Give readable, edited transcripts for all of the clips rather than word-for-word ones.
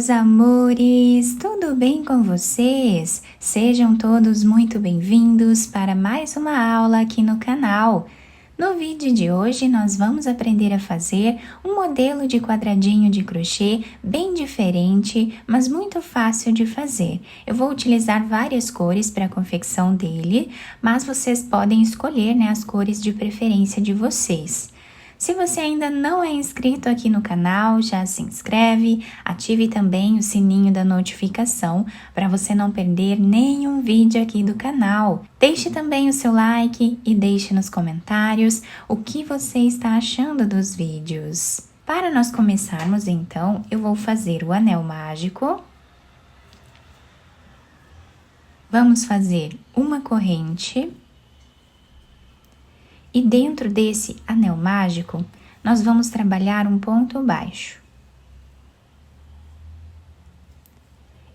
meus amores! Tudo bem com vocês? Sejam todos muito bem-vindos para mais uma aula aqui no canal. No vídeo de hoje, nós vamos aprender a fazer um modelo de quadradinho de crochê bem diferente, mas muito fácil de fazer. Eu vou utilizar várias cores para a confecção dele, mas vocês podem escolher, as cores de preferência de vocês. Se você ainda não é inscrito aqui no canal, já se inscreve, ative também o sininho da notificação para você não perder nenhum vídeo aqui do canal. Deixe também o seu like e deixe nos comentários o que você está achando dos vídeos. Para nós começarmos então, eu vou fazer o anel mágico. Vamos fazer uma corrente. E dentro desse anel mágico, nós vamos trabalhar um ponto baixo.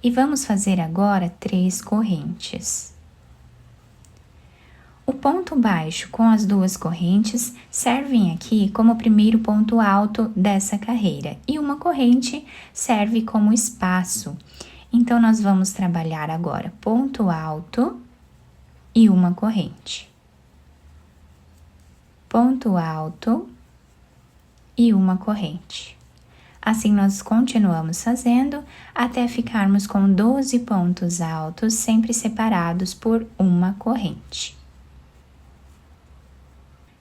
E vamos fazer agora 3 correntes. O ponto baixo com as 2 correntes servem aqui como o primeiro ponto alto dessa carreira. E uma corrente serve como espaço. Então, nós vamos trabalhar agora ponto alto e uma corrente. Ponto alto e uma corrente. Assim, nós continuamos fazendo até ficarmos com 12 pontos altos, sempre separados por uma corrente.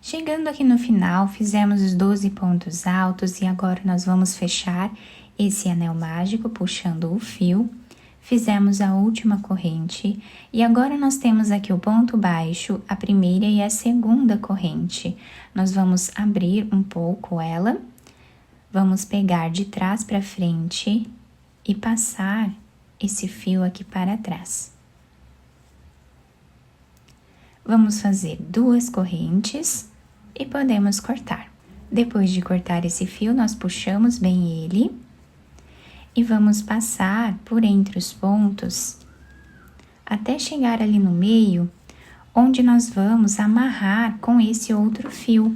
Chegando aqui no final, fizemos os 12 pontos altos e agora nós vamos fechar esse anel mágico puxando o fio. Fizemos a última corrente e agora nós temos aqui o ponto baixo, a primeira e a segunda corrente. Nós vamos abrir um pouco ela, vamos pegar de trás para frente e passar esse fio aqui para trás. Vamos fazer 2 correntes e podemos cortar. Depois de cortar esse fio, nós puxamos bem ele. E vamos passar por entre os pontos, até chegar ali no meio, onde nós vamos amarrar com esse outro fio.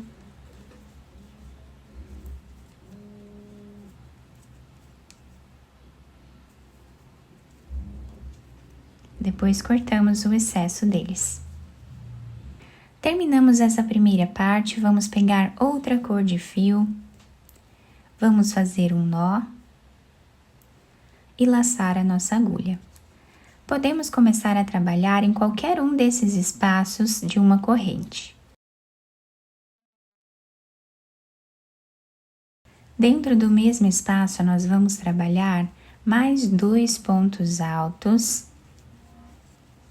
Depois cortamos o excesso deles. Terminamos essa primeira parte, vamos pegar outra cor de fio, vamos fazer um nó e laçar a nossa agulha. Podemos começar a trabalhar em qualquer um desses espaços de uma corrente. Dentro do mesmo espaço, nós vamos trabalhar mais 2 pontos altos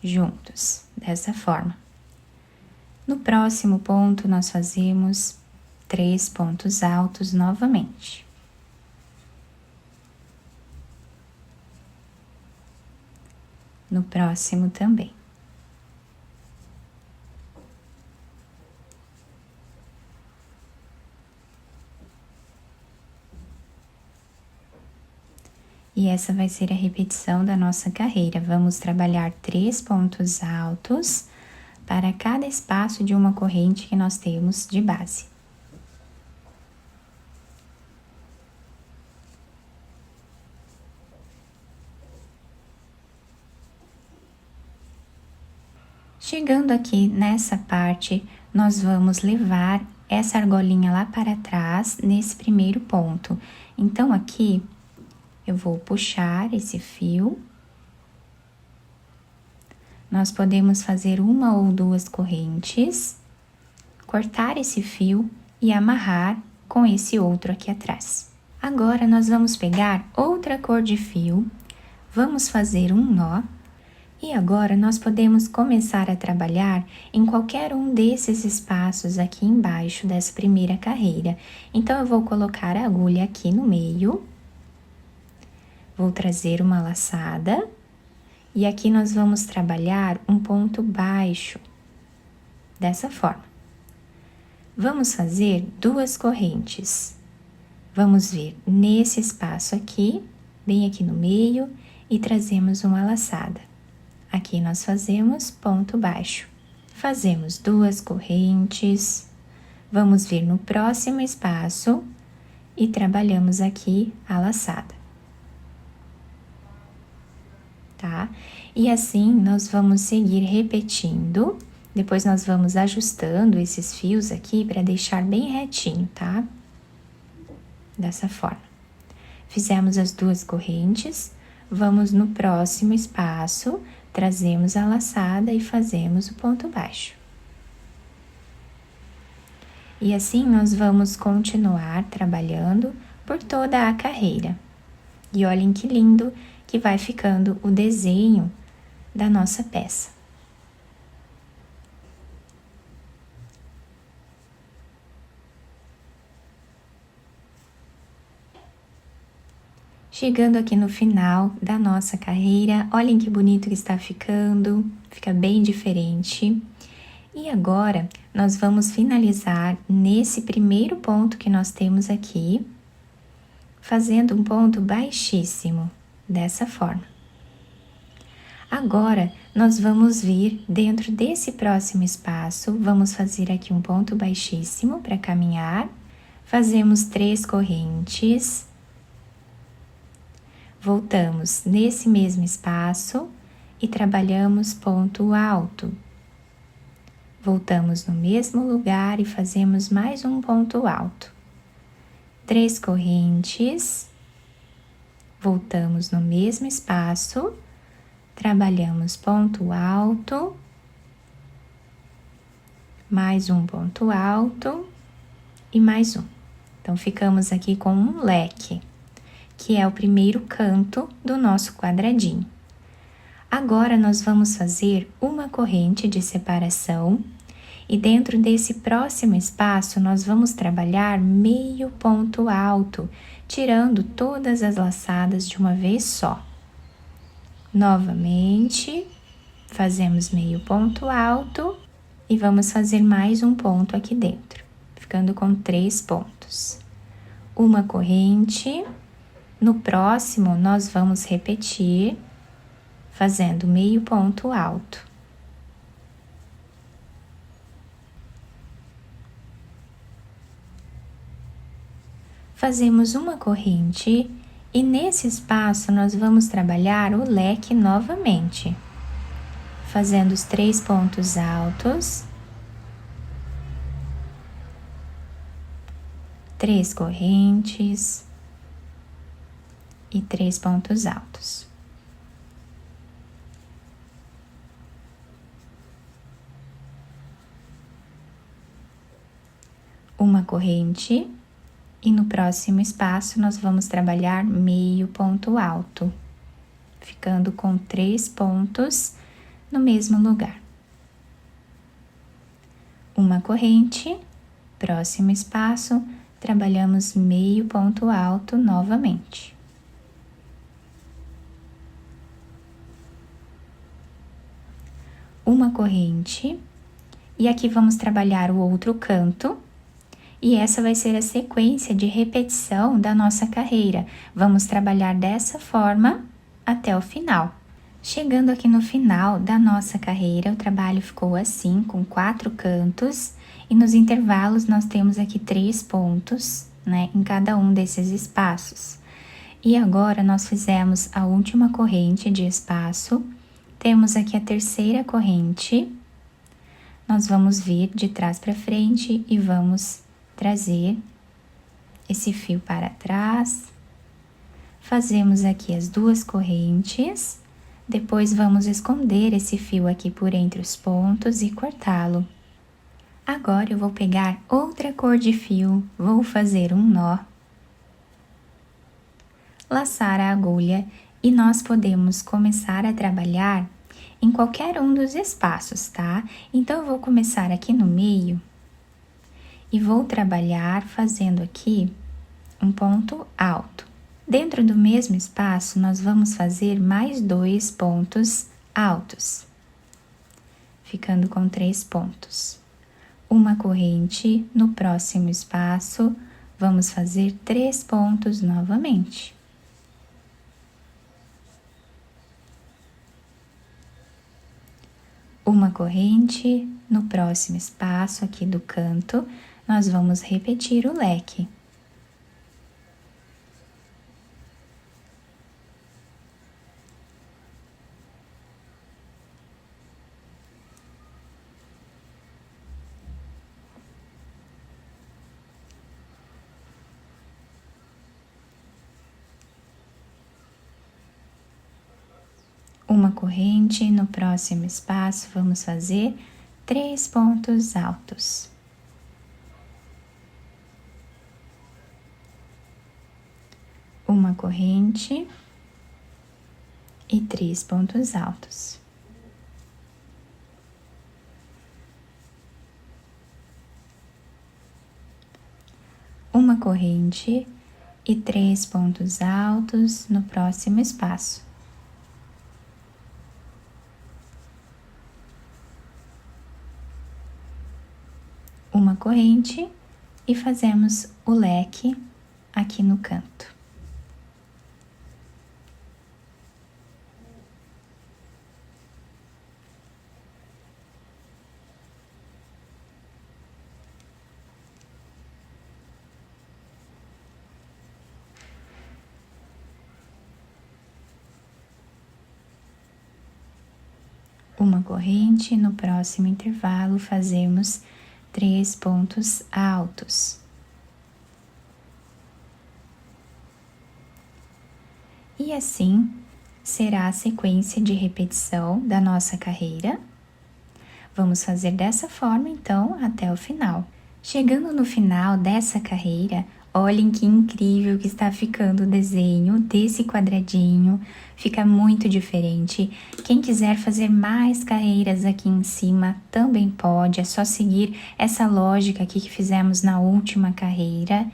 juntos, dessa forma. No próximo ponto, nós fazemos 3 pontos altos novamente. No próximo também. E essa vai ser a repetição da nossa carreira. Vamos trabalhar 3 pontos altos para cada espaço de uma corrente que nós temos de base. Chegando aqui nessa parte, nós vamos levar essa argolinha lá para trás, nesse primeiro ponto. Então, aqui, eu vou puxar esse fio. Nós podemos fazer 1 ou 2 correntes, cortar esse fio e amarrar com esse outro aqui atrás. Agora, nós vamos pegar outra cor de fio, vamos fazer um nó. E agora, nós podemos começar a trabalhar em qualquer um desses espaços aqui embaixo dessa primeira carreira. Então, eu vou colocar a agulha aqui no meio, vou trazer uma laçada, e aqui nós vamos trabalhar um ponto baixo, dessa forma. Vamos fazer 2 correntes. Vamos vir nesse espaço aqui, bem aqui no meio, e trazemos uma laçada. Aqui nós fazemos ponto baixo. Fazemos 2 correntes, vamos vir no próximo espaço e trabalhamos aqui a laçada. tá? E assim nós vamos seguir repetindo, depois nós vamos ajustando esses fios aqui para deixar bem retinho, tá? Dessa forma. Fizemos as 2 correntes, vamos no próximo espaço, trazemos a laçada e fazemos o ponto baixo. E assim nós vamos continuar trabalhando por toda a carreira. E olhem que lindo que vai ficando o desenho da nossa peça. Chegando aqui no final da nossa carreira, olhem que bonito que está ficando, fica bem diferente. E agora, nós vamos finalizar nesse primeiro ponto que nós temos aqui, fazendo um ponto baixíssimo, dessa forma. Agora, nós vamos vir dentro desse próximo espaço, vamos fazer aqui um ponto baixíssimo para caminhar, fazemos 3 correntes, voltamos nesse mesmo espaço e trabalhamos ponto alto. Voltamos no mesmo lugar e fazemos mais um ponto alto. 3 correntes, voltamos no mesmo espaço, trabalhamos ponto alto, mais um ponto alto e mais um. Então, ficamos aqui com um leque, que é o primeiro canto do nosso quadradinho. Agora, nós vamos fazer uma corrente de separação e dentro desse próximo espaço, nós vamos trabalhar meio ponto alto, tirando todas as laçadas de uma vez só. Novamente, fazemos meio ponto alto e vamos fazer mais um ponto aqui dentro, ficando com 3 pontos. Uma corrente, no próximo nós vamos repetir, fazendo meio ponto alto. Fazemos uma corrente e nesse espaço nós vamos trabalhar o leque novamente, fazendo os 3 pontos altos, 3 correntes e 3 pontos altos. Uma corrente e no próximo espaço nós vamos trabalhar meio ponto alto, ficando com 3 pontos no mesmo lugar. Uma corrente, próximo espaço, trabalhamos meio ponto alto novamente. Uma corrente, e aqui vamos trabalhar o outro canto. E essa vai ser a sequência de repetição da nossa carreira. Vamos trabalhar dessa forma até o final. Chegando aqui no final da nossa carreira, o trabalho ficou assim, com 4 cantos. E nos intervalos nós temos aqui 3 pontos, né, em cada um desses espaços. E agora nós fizemos a última corrente de espaço. Temos aqui a terceira corrente. Nós vamos vir de trás para frente e vamos trazer esse fio para trás, fazemos aqui as 2 correntes, depois vamos esconder esse fio aqui por entre os pontos e cortá-lo. Agora eu vou pegar outra cor de fio, vou fazer um nó, laçar a agulha e nós podemos começar a trabalhar em qualquer um dos espaços, tá? Então eu vou começar aqui no meio e vou trabalhar fazendo aqui um ponto alto. Dentro do mesmo espaço, nós vamos fazer mais 2 pontos altos, ficando com 3 pontos. Uma corrente, no próximo espaço, vamos fazer 3 pontos novamente. Uma corrente, no próximo espaço aqui do canto, nós vamos repetir o leque. uma corrente, no próximo espaço vamos fazer 3 pontos altos. Uma corrente e 3 pontos altos. Uma corrente e 3 pontos altos no próximo espaço. Uma corrente e fazemos o leque aqui no canto. Uma corrente, no próximo intervalo fazemos 3 pontos altos. E assim será a sequência de repetição da nossa carreira. Vamos fazer dessa forma, então, até o final. Chegando no final dessa carreira, olhem que incrível que está ficando o desenho desse quadradinho, fica muito diferente. Quem quiser fazer mais carreiras aqui em cima também pode, é só seguir essa lógica aqui que fizemos na última carreira.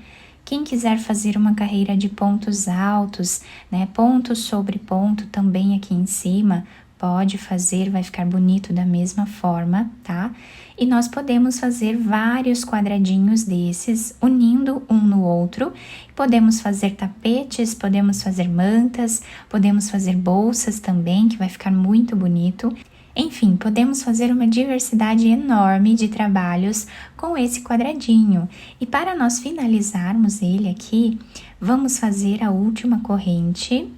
Quem quiser fazer uma carreira de pontos altos, né, ponto sobre ponto também aqui em cima, pode fazer, vai ficar bonito da mesma forma, tá? E nós podemos fazer vários quadradinhos desses, unindo um no outro. Podemos fazer tapetes, podemos fazer mantas, podemos fazer bolsas também, que vai ficar muito bonito. Enfim, podemos fazer uma diversidade enorme de trabalhos com esse quadradinho. E para nós finalizarmos ele aqui, vamos fazer a última corrente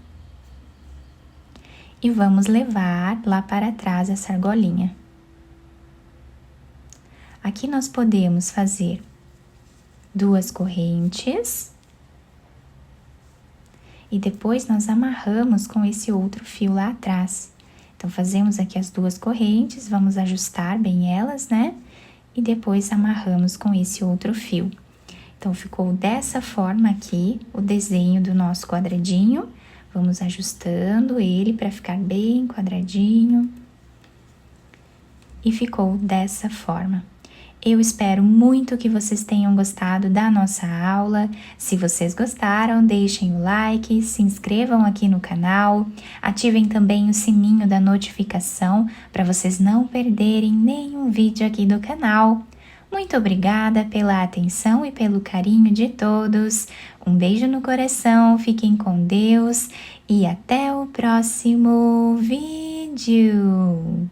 e vamos levar lá para trás essa argolinha. Aqui nós podemos fazer 2 correntes e depois nós amarramos com esse outro fio lá atrás. Então, fazemos aqui as 2 correntes, vamos ajustar bem elas, né? E depois amarramos com esse outro fio. Então, ficou dessa forma aqui o desenho do nosso quadradinho. Vamos ajustando ele para ficar bem quadradinho. E ficou dessa forma. Eu espero muito que vocês tenham gostado da nossa aula. Se vocês gostaram, deixem o like, se inscrevam aqui no canal, ativem também o sininho da notificação para vocês não perderem nenhum vídeo aqui do canal. Muito obrigada pela atenção e pelo carinho de todos. Um beijo no coração, fiquem com Deus e até o próximo vídeo.